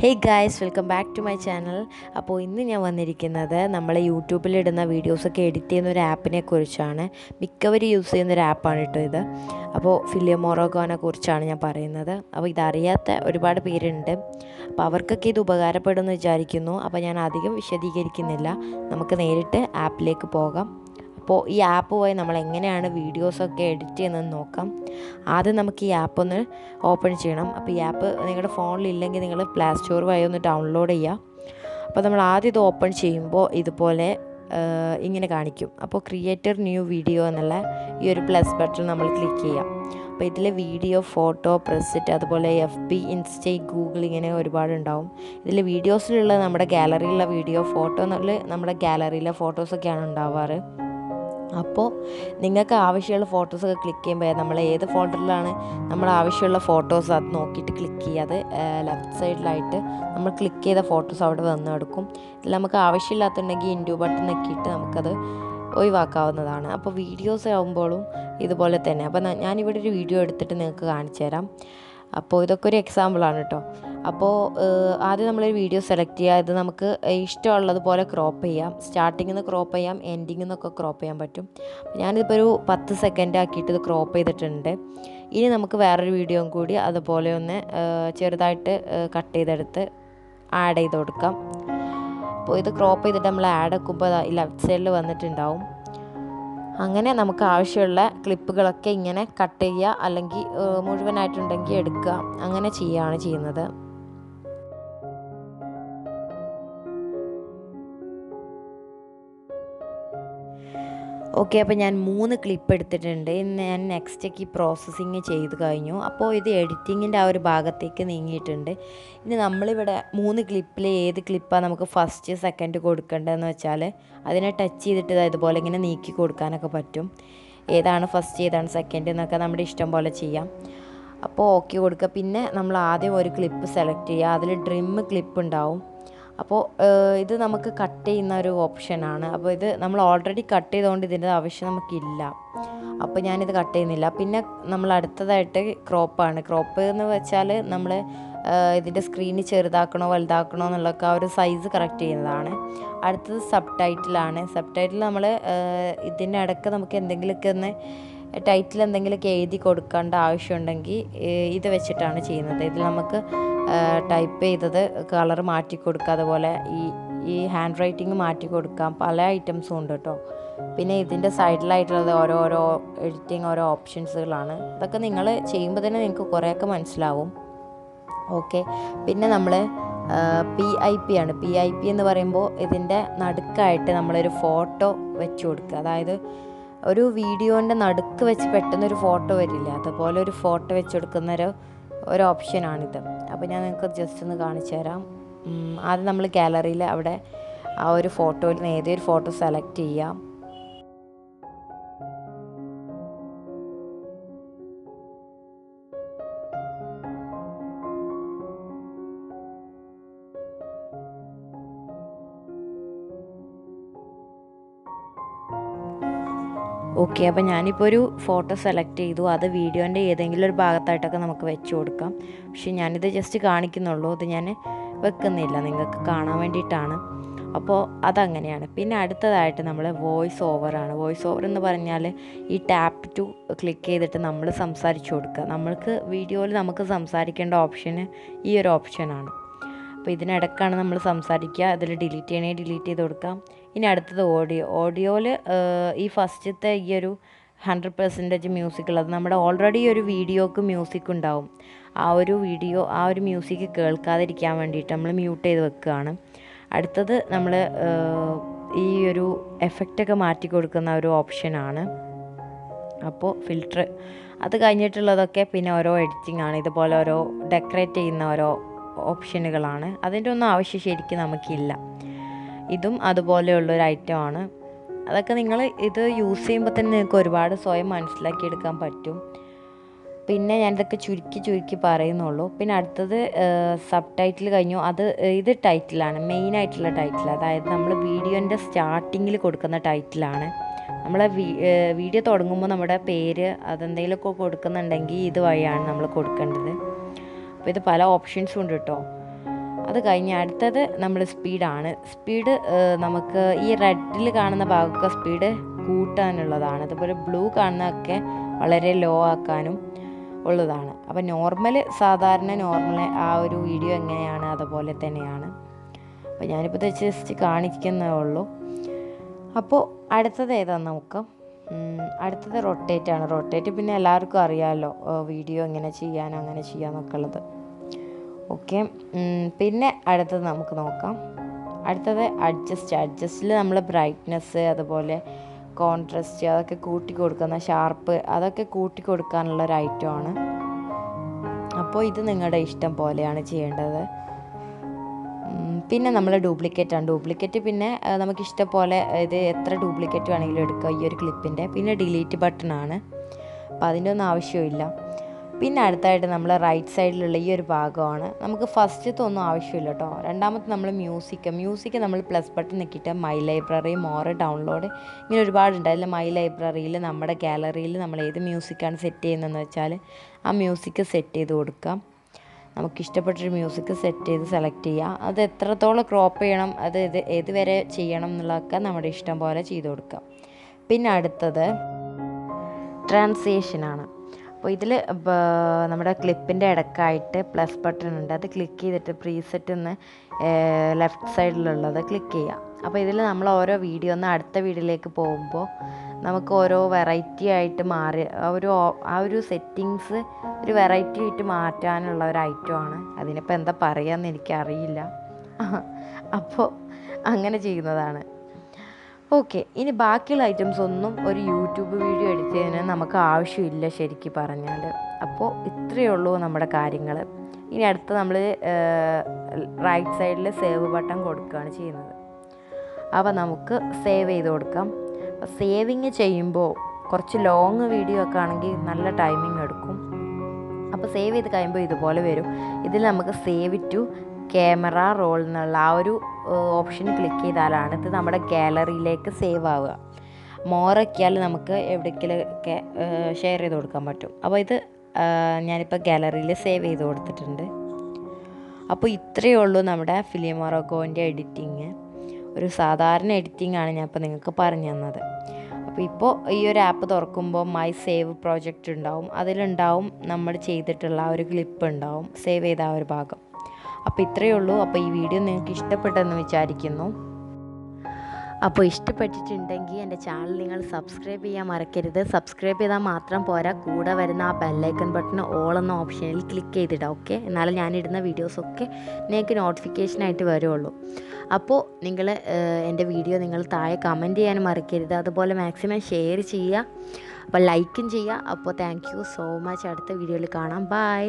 Hey guys, welcome back to my channel. അപ്പോൾ ഇന്ന് ഞാൻ വന്നിരിക്കുന്നത് നമ്മൾ യൂട്യൂബിൽ ഇടുന്ന വീഡിയോസൊക്കെ എഡിറ്റ് ചെയ്യുന്ന ഒരു ആപ്പിനെ കുറിച്ചാണ്. മിക്കവരും യൂസ് ചെയ്യുന്ന ഒരു ആപ്പാണ് കേട്ടോ ഇത്. അപ്പോൾ FilmoraGoനെ കുറിച്ചാണ് ഞാൻ പറയുന്നത്. അപ്പോൾ ഇതറിയാത്ത ഒരുപാട് പേരുണ്ട്. അപ്പോൾ അവർക്കൊക്കെ ഇത് ഉപകാരപ്പെടുമെന്ന് വിചാരിക്കുന്നു. അപ്പോൾ ഞാൻ അധികം വിശദീകരിക്കുന്നില്ല. നമുക്ക് നേരിട്ട് ആപ്പിലേക്ക് പോകാം. അപ്പോൾ ഈ ആപ്പ് വഴി നമ്മൾ എങ്ങനെയാണ് വീഡിയോസൊക്കെ എഡിറ്റ് ചെയ്യുന്നതെന്ന് നോക്കാം. ആദ്യം നമുക്ക് ഈ ആപ്പ് ഒന്ന് ഓപ്പൺ ചെയ്യണം. അപ്പോൾ ഈ ആപ്പ് നിങ്ങളുടെ ഫോണിൽ ഇല്ലെങ്കിൽ നിങ്ങൾ പ്ലേ സ്റ്റോർ വഴി ഒന്ന് ഡൗൺലോഡ് ചെയ്യുക. അപ്പോൾ നമ്മൾ ആദ്യം ഇത് ഓപ്പൺ ചെയ്യുമ്പോൾ ഇതുപോലെ ഇങ്ങനെ കാണിക്കും. അപ്പോൾ ക്രിയേറ്റർ ന്യൂ വീഡിയോ എന്നുള്ള ഈ ഒരു പ്ലസ് ബട്ടൺ നമ്മൾ ക്ലിക്ക് ചെയ്യാം. അപ്പോൾ ഇതിൽ വീഡിയോ, ഫോട്ടോ, പ്രസറ്റ്, അതുപോലെ FB, ഇൻസ്റ്റ, ഗൂഗിൾ ഇങ്ങനെ ഒരുപാടുണ്ടാവും. ഇതിൽ വീഡിയോസിലുള്ള നമ്മുടെ ഗാലറിയിലുള്ള വീഡിയോ, ഫോട്ടോ എന്നുള്ള നമ്മുടെ ഗാലറിയിലെ ഫോട്ടോസൊക്കെയാണ് ഉണ്ടാവാറ്. അപ്പോൾ നിങ്ങൾക്ക് ആവശ്യമുള്ള ഫോട്ടോസൊക്കെ ക്ലിക്ക് ചെയ്യുമ്പോൾ നമ്മൾ ഏത് ഫോൾഡറിലാണ് നമ്മൾ ആവശ്യമുള്ള ഫോട്ടോസ് അത് നോക്കിയിട്ട് ക്ലിക്ക് ചെയ്യുക. അത് ലെഫ്റ്റ് സൈഡിലായിട്ട് നമ്മൾ ക്ലിക്ക് ചെയ്ത ഫോട്ടോസ് അവിടെ വന്ന് എടുക്കും. ഇതിൽ നമുക്ക് ആവശ്യമില്ലാത്തുണ്ടെങ്കിൽ ഇൻഡു ബട്ടൺ നോക്കിയിട്ട് നമുക്കത് ഒഴിവാക്കാവുന്നതാണ്. അപ്പോൾ വീഡിയോസ് ആകുമ്പോഴും ഇതുപോലെ തന്നെ. അപ്പോൾ ഞാനിവിടെ ഒരു വീഡിയോ എടുത്തിട്ട് നിങ്ങൾക്ക് കാണിച്ചു തരാം. അപ്പോൾ ഇതൊക്കെ ഒരു എക്സാമ്പിളാണ് കേട്ടോ. അപ്പോൾ ആദ്യം നമ്മളൊരു വീഡിയോ സെലക്ട് ചെയ്യുക. ഇത് നമുക്ക് ഇഷ്ടമുള്ളതുപോലെ ക്രോപ്പ് ചെയ്യാം. സ്റ്റാർട്ടിങ്ങിൽ നിന്ന് ക്രോപ്പ് ചെയ്യാം, എൻഡിങ്ങിൽ നിന്നൊക്കെ ക്രോപ്പ് ചെയ്യാൻ പറ്റും. ഞാനിതിപ്പോൾ ഒരു 10 സെക്കൻഡ് ആക്കിയിട്ട് ഇത് ക്രോപ്പ് ചെയ്തിട്ടുണ്ട്. ഇനി നമുക്ക് വേറൊരു വീഡിയോയും കൂടി അതുപോലെ ഒന്ന് ചെറുതായിട്ട് കട്ട് ചെയ്തെടുത്ത് ആഡ് ചെയ്ത് കൊടുക്കാം. അപ്പോൾ ഇത് ക്രോപ്പ് ചെയ്തിട്ട് നമ്മൾ ആഡ് ആക്കുമ്പോൾ ലെഫ്റ്റ് സൈഡിൽ വന്നിട്ടുണ്ടാവും. അങ്ങനെ നമുക്ക് ആവശ്യമുള്ള ക്ലിപ്പുകളൊക്കെ ഇങ്ങനെ കട്ട് ചെയ്യുക, അല്ലെങ്കിൽ മുഴുവനായിട്ടുണ്ടെങ്കിൽ എടുക്കുക, അങ്ങനെ ചെയ്യുകയാണ് ചെയ്യുന്നത്. ഓക്കെ, അപ്പോൾ ഞാൻ 3 ക്ലിപ്പ് എടുത്തിട്ടുണ്ട്. ഞാൻ നെക്സ്റ്റേക്ക് ഈ പ്രോസസ്സിങ് ചെയ്ത് കഴിഞ്ഞു. അപ്പോൾ ഇത് എഡിറ്റിങ്ങിൻ്റെ ആ ഒരു ഭാഗത്തേക്ക് നീങ്ങിയിട്ടുണ്ട്. ഇനി നമ്മളിവിടെ 3 ക്ലിപ്പിൽ ഏത് ക്ലിപ്പാണ് നമുക്ക് ഫസ്റ്റ് സെക്കൻഡ് കൊടുക്കേണ്ടതെന്ന് വെച്ചാൽ അതിനെ ടച്ച് ചെയ്തിട്ട് ഇതുപോലെ ഇങ്ങനെ നീക്കി കൊടുക്കാനൊക്കെ പറ്റും. ഏതാണ് ഫസ്റ്റ് ഏതാണ് സെക്കൻഡ് എന്നൊക്കെ നമ്മുടെ ഇഷ്ടം പോലെ ചെയ്യാം. അപ്പോൾ ഓക്കെ കൊടുക്കുക. പിന്നെ നമ്മൾ ആദ്യം ഒരു ക്ലിപ്പ് സെലക്ട് ചെയ്യുക. അതിൽ ഡ്രിം ക്ലിപ്പ് ഉണ്ടാവും. അപ്പോൾ ഇത് നമുക്ക് കട്ട് ചെയ്യുന്ന ഒരു ഓപ്ഷനാണ്. അപ്പോൾ ഇത് നമ്മൾ ഓൾറെഡി കട്ട് ചെയ്തുകൊണ്ട് ഇതിൻ്റെ ആവശ്യം നമുക്കില്ല. അപ്പോൾ ഞാനിത് കട്ട് ചെയ്യുന്നില്ല. പിന്നെ നമ്മൾ അടുത്തതായിട്ട് ക്രോപ്പാണ്. ക്രോപ്പ് എന്ന് വെച്ചാൽ നമ്മൾ ഇതിൻ്റെ സ്ക്രീന് ചെറുതാക്കണോ വലുതാക്കണോ എന്നുള്ളതൊക്കെ ആ ഒരു സൈസ് കറക്റ്റ് ചെയ്യുന്നതാണ്. അടുത്തത് സബ് ടൈറ്റിലാണ്. സബ് ടൈറ്റിൽ നമ്മൾ ഇതിൻ്റെ ഇടയ്ക്ക് നമുക്ക് എന്തെങ്കിലുമൊക്കെ ഒന്ന് ടൈറ്റിൽ എന്തെങ്കിലുമൊക്കെ എഴുതി കൊടുക്കേണ്ട ആവശ്യമുണ്ടെങ്കിൽ ഇത് വെച്ചിട്ടാണ് ചെയ്യുന്നത്. ഇതിൽ നമുക്ക് ടൈപ്പ് ചെയ്തത് കളർ മാറ്റി കൊടുക്കുക, അതുപോലെ ഈ ഹാൻഡ് റൈറ്റിംഗ് മാറ്റി കൊടുക്കാം. പല ഐറ്റംസും ഉണ്ട് കേട്ടോ. പിന്നെ ഇതിൻ്റെ സൈഡിലായിട്ടുള്ളത് ഓരോ എഡിറ്റിംഗ് ഓരോ ഓപ്ഷൻസുകളാണ്. ഇതൊക്കെ നിങ്ങൾ ചെയ്യുമ്പോൾ തന്നെ നിങ്ങൾക്ക് കുറേയൊക്കെ മനസ്സിലാവും. ഓക്കെ, പിന്നെ നമ്മൾ PIP ആണ്. PIP എന്ന് പറയുമ്പോൾ ഇതിൻ്റെ നടുക്കായിട്ട് നമ്മളൊരു ഫോട്ടോ വെച്ച് കൊടുക്കുക. അതായത് ഒരു വീഡിയോൻ്റെ നടുക്ക് വെച്ച് പെട്ടെന്നൊരു ഫോട്ടോ വരില്ല, അതുപോലെ ഒരു ഫോട്ടോ വെച്ച് കൊടുക്കുന്ന ഒരു ഓപ്ഷനാണിത്. അപ്പോൾ ഞാൻ നിങ്ങൾക്ക് ജസ്റ്റ് ഒന്ന് കാണിച്ചു തരാം. ആദ്യം നമ്മൾ ഗാലറിയിൽ അവിടെ ആ ഒരു ഫോട്ടോയിൽ നിന്ന് ഏതൊരു ഫോട്ടോ സെലക്ട് ചെയ്യാം. ഓക്കെ, അപ്പോൾ ഞാനിപ്പോൾ ഒരു ഫോട്ടോ സെലക്ട് ചെയ്തു. അത് വീഡിയോൻ്റെ ഏതെങ്കിലും ഒരു ഭാഗത്തായിട്ടൊക്കെ നമുക്ക് വെച്ച് കൊടുക്കാം. പക്ഷേ ഞാനിത് ജസ്റ്റ് കാണിക്കുന്നുള്ളൂ, ഇത് ഞാൻ വെക്കുന്നില്ല, നിങ്ങൾക്ക് കാണാൻ വേണ്ടിയിട്ടാണ്. അപ്പോൾ അതങ്ങനെയാണ്. പിന്നെ അടുത്തതായിട്ട് നമ്മൾ വോയിസ് ഓവറാണ്. വോയിസ് ഓവർ എന്ന് പറഞ്ഞാൽ ഈ ടാപ്പ് ടു ക്ലിക്ക് ചെയ്തിട്ട് നമ്മൾ സംസാരിച്ചു കൊടുക്കുക. നമ്മൾക്ക് വീഡിയോയിൽ നമുക്ക് സംസാരിക്കേണ്ട ഓപ്ഷന് ഈ ഒരു ഓപ്ഷനാണ്. അപ്പോൾ ഇതിനിടക്കാണ് നമ്മൾ സംസാരിക്കുക. അതിൽ ഡിലീറ്റ് ചെയ്യണേ ഡിലീറ്റ് ചെയ്ത് കൊടുക്കാം. ഇനി അടുത്തത് ഓഡിയോയിൽ ഈ ഫസ്റ്റത്തെ ഈ ഒരു 100% മ്യൂസിക് ഉള്ളത് നമ്മുടെ ഓൾറെഡി ഒരു വീഡിയോക്ക് മ്യൂസിക് ഉണ്ടാവും. ആ ഒരു മ്യൂസിക് കേൾക്കാതിരിക്കാൻ വേണ്ടിയിട്ട് നമ്മൾ മ്യൂട്ട് ചെയ്ത് വെക്കുകയാണ്. അടുത്തത് നമ്മൾ ഈ ഒരു എഫക്റ്റൊക്കെ മാറ്റി കൊടുക്കുന്ന ഒരു ഓപ്ഷനാണ്. അപ്പോൾ ഫിൽറ്റർ, അത് കഴിഞ്ഞിട്ടുള്ളതൊക്കെ പിന്നെ ഓരോ എഡിറ്റിംഗ് ആണ്. ഇതുപോലെ ഓരോ ഡെക്കറേറ്റ് ചെയ്യുന്ന ഓരോ ഓപ്ഷനുകളാണ്. അതിൻ്റെ ഒന്നും ആവശ്യം ശരിക്കും നമുക്കില്ല. ഇതും അതുപോലെയുള്ളൊരു ഐറ്റമാണ്. അതൊക്കെ നിങ്ങൾ ഇത് യൂസ് ചെയ്യുമ്പോൾ തന്നെ നിങ്ങൾക്ക് ഒരുപാട് സ്വയം മനസ്സിലാക്കിയെടുക്കാൻ പറ്റും. പിന്നെ ഞാനിതൊക്കെ ചുരുക്കി പറയുന്നുള്ളൂ. പിന്നെ അടുത്തത് സബ് ടൈറ്റിൽ കഴിഞ്ഞു. ഇത് ടൈറ്റിലാണ്, മെയിനായിട്ടുള്ള ടൈറ്റിൽ. അതായത് നമ്മൾ വീഡിയോൻ്റെ സ്റ്റാർട്ടിങ്ങിൽ കൊടുക്കുന്ന ടൈറ്റിലാണ്. നമ്മളെ വീഡിയോ തുടങ്ങുമ്പോൾ നമ്മുടെ പേര് അതെന്തെങ്കിലുമൊക്കെ കൊടുക്കുന്നുണ്ടെങ്കിൽ ഇത് വഴിയാണ് നമ്മൾ കൊടുക്കേണ്ടത്. അപ്പോൾ ഇത് പല ഓപ്ഷൻസും ഉണ്ട് കേട്ടോ. അത് കഴിഞ്ഞ് അടുത്തത് നമ്മുടെ സ്പീഡാണ്. സ്പീഡ് നമുക്ക് ഈ റെഡിൽ കാണുന്ന ഭാഗമൊക്കെ സ്പീഡ് കൂട്ടാനുള്ളതാണ്. അതുപോലെ ബ്ലൂ കാണുന്നതൊക്കെ വളരെ ലോ ആക്കാനും ഉള്ളതാണ്. അപ്പോൾ സാധാരണ നോർമൽ ആ ഒരു വീഡിയോ എങ്ങനെയാണ് അതുപോലെ തന്നെയാണ്. അപ്പോൾ ഞാനിപ്പോൾ ജസ്റ്റ് കാണിക്കുന്നേ ഉള്ളൂ. അപ്പോൾ അടുത്തത് ഏതാണെന്ന് നോക്കാം. അടുത്തത് റൊട്ടേറ്റാണ്. റൊട്ടേറ്റ് പിന്നെ എല്ലാവർക്കും അറിയാമല്ലോ, വീഡിയോ എങ്ങനെ ചെയ്യാനോ അങ്ങനെ ചെയ്യാമെന്നൊക്കെ ഉള്ളത്. ഓക്കെ, പിന്നെ അടുത്തത് നമുക്ക് നോക്കാം. അടുത്തത് അഡ്ജസ്റ്റിൽ നമ്മൾ ബ്രൈറ്റ്നെസ് അതുപോലെ കോൺട്രാസ്റ്റ് അതൊക്കെ കൂട്ടി കൊടുക്കുന്ന ഷാർപ്പ് അതൊക്കെ കൂട്ടി കൊടുക്കാനുള്ളൊരു ഐറ്റമാണ്. അപ്പോൾ ഇത് നിങ്ങളുടെ ഇഷ്ടം പോലെയാണ് ചെയ്യേണ്ടത്. പിന്നെ നമ്മൾ ഡ്യൂപ്ലിക്കേറ്റ് പിന്നെ നമുക്കിഷ്ടം പോലെ ഇത് എത്ര ഡ്യൂപ്ലിക്കേറ്റ് വേണമെങ്കിലും എടുക്കുക ഈ ഒരു ക്ലിപ്പിൻ്റെ. പിന്നെ ഡിലീറ്റ് ബട്ടണാണ്, അപ്പോൾ അതിൻ്റെ ഒന്നും ആവശ്യമില്ല. പിന്നെ അടുത്തായിട്ട് നമ്മൾ റൈറ്റ് സൈഡിലുള്ള ഈ ഒരു ഭാഗമാണ്. നമുക്ക് ഫസ്റ്റത്തെ ഒന്നും ആവശ്യമില്ല കേട്ടോ. രണ്ടാമത്തെ നമ്മൾ മ്യൂസിക് നമ്മൾ പ്ലസ് ബട്ടൺ നിൽക്കിയിട്ട് മൈ ലൈബ്രറി, മോർ, ഡൗൺലോഡ് ഇങ്ങനെ ഒരുപാടുണ്ട്. അതിൽ മൈ ലൈബ്രറിയിൽ നമ്മുടെ ഗാലറിയിൽ നമ്മൾ ഏത് മ്യൂസിക്കാണ് സെറ്റ് ചെയ്യുന്നതെന്ന് വെച്ചാൽ ആ മ്യൂസിക് സെറ്റ് ചെയ്ത് കൊടുക്കാം. നമുക്കിഷ്ടപ്പെട്ടൊരു മ്യൂസിക് സെറ്റ് ചെയ്ത് സെലക്ട് ചെയ്യുക. അത് എത്രത്തോളം ക്രോപ്പ് ചെയ്യണം, അത് ഏത് വരെ ചെയ്യണം എന്നുള്ളതൊക്കെ നമ്മുടെ ഇഷ്ടം പോലെ ചെയ്ത് കൊടുക്കാം. പിന്നെ അടുത്തത് ട്രാൻസിഷനാണ്. അപ്പോൾ ഇതിൽ നമ്മുടെ ക്ലിപ്പിൻ്റെ ഇടയ്ക്കായിട്ട് പ്ലസ് ബട്ടൺ ഉണ്ട്. അത് ക്ലിക്ക് ചെയ്തിട്ട് പ്രീസെറ്റ് എന്ന് ലെഫ്റ്റ് സൈഡിലുള്ളത് ക്ലിക്ക് ചെയ്യുക. അപ്പോൾ ഇതിൽ നമ്മൾ ഓരോ വീഡിയോ അടുത്ത വീഡിയോയിലേക്ക് പോകുമ്പോൾ നമുക്ക് ഓരോ വെറൈറ്റി ആയിട്ട് മാറി ആ ഒരു സെറ്റിങ്സ് ഒരു വെറൈറ്റി ആയിട്ട് മാറ്റാനുള്ള ഒരു ഐറ്റമാണ്. അതിനിപ്പോൾ എന്താ പറയുകയെന്ന് എനിക്കറിയില്ല. അപ്പോൾ അങ്ങനെ ചെയ്യുന്നതാണ്. ഓക്കെ, ഇനി ബാക്കിയുള്ള ഐറ്റംസ് ഒന്നും ഒരു യൂട്യൂബ് വീഡിയോ എഡിറ്റ് ചെയ്യുന്നതിന് നമുക്ക് ആവശ്യമില്ല ശരിക്കും പറഞ്ഞാൽ. അപ്പോൾ ഇത്രയേ ഉള്ളൂ നമ്മുടെ കാര്യങ്ങൾ. ഇനി അടുത്ത് നമ്മൾ റൈറ്റ് സൈഡിൽ സേവ് ബട്ടൺ കൊടുക്കുകയാണ് ചെയ്യുന്നത്. അപ്പോൾ നമുക്ക് സേവ് ചെയ്ത് കൊടുക്കാം. അപ്പോൾ സേവിങ് ചെയ്യുമ്പോൾ കുറച്ച് ലോങ് വീഡിയോ ഒക്കെ ആണെങ്കിൽ നല്ല ടൈമിങ് എടുക്കും. അപ്പോൾ സേവ് ചെയ്ത് കഴിയുമ്പോൾ ഇതുപോലെ വരും. ഇതിൽ നമുക്ക് സേവ് ടു ക്യാമറ റോൾ എന്നുള്ള ആ ഒരു ഓപ്ഷൻ ക്ലിക്ക് ചെയ്താലാണ് ഇത് നമ്മുടെ ഗാലറിയിലേക്ക് സേവ് ആവുക. മോറൊക്കെയാൽ നമുക്ക് എവിടേക്കെങ്കിലൊക്കെ ഷെയർ ചെയ്ത് കൊടുക്കാൻ പറ്റും. അപ്പോൾ ഇത് ഞാനിപ്പോൾ ഗാലറിയിൽ സേവ് ചെയ്ത് കൊടുത്തിട്ടുണ്ട്. അപ്പോൾ ഇത്രയേ ഉള്ളൂ നമ്മുടെ ഫിലിമോറഗോൻ്റെ എഡിറ്റിങ്. ഒരു സാധാരണ എഡിറ്റിംഗ് ആണ് ഞാൻ ഇപ്പോൾ നിങ്ങൾക്ക് പറഞ്ഞു തന്നത്. അപ്പോൾ ഇപ്പോൾ ഈ ഒരു ആപ്പ് തുറക്കുമ്പോൾ മൈ സേവ് പ്രോജക്റ്റ് ഉണ്ടാവും. അതിലുണ്ടാവും നമ്മൾ ചെയ്തിട്ടുള്ള ആ ഒരു ക്ലിപ്പ് ഉണ്ടാവും, സേവ് ചെയ്ത ആ ഒരു ഭാഗം. അപ്പോൾ ഇത്രയേ ഉള്ളൂ. അപ്പോൾ ഈ വീഡിയോ നിങ്ങൾക്ക് ഇഷ്ടപ്പെട്ടെന്ന് വിചാരിക്കുന്നു. അപ്പോൾ ഇഷ്ടപ്പെട്ടിട്ടുണ്ടെങ്കിൽ എൻ്റെ ചാനൽ നിങ്ങൾ സബ്സ്ക്രൈബ് ചെയ്യാൻ മറക്കരുത്. സബ്സ്ക്രൈബ് ചെയ്താൽ മാത്രം പോരാ, കൂടെ വരുന്ന ആ ബെല്ലൈക്കൺ ബട്ടൺ ഓൾ എന്ന ഓപ്ഷനിൽ ക്ലിക്ക് ചെയ്തിടാം. ഓക്കെ, എന്നാലും ഞാനിടുന്ന വീഡിയോസൊക്കെ നിങ്ങൾക്ക് നോട്ടിഫിക്കേഷനായിട്ട് വരുള്ളൂ. അപ്പോൾ നിങ്ങൾ എൻ്റെ വീഡിയോ നിങ്ങൾ താഴെ കമൻറ്റ് ചെയ്യാനും മറക്കരുത്. അതുപോലെ മാക്സിമം ഷെയർ ചെയ്യുക, അപ്പോൾ ലൈക്കും ചെയ്യുക. അപ്പോൾ താങ്ക് യു സോ മച്ച്. അടുത്ത വീഡിയോയിൽ കാണാം. ബൈ.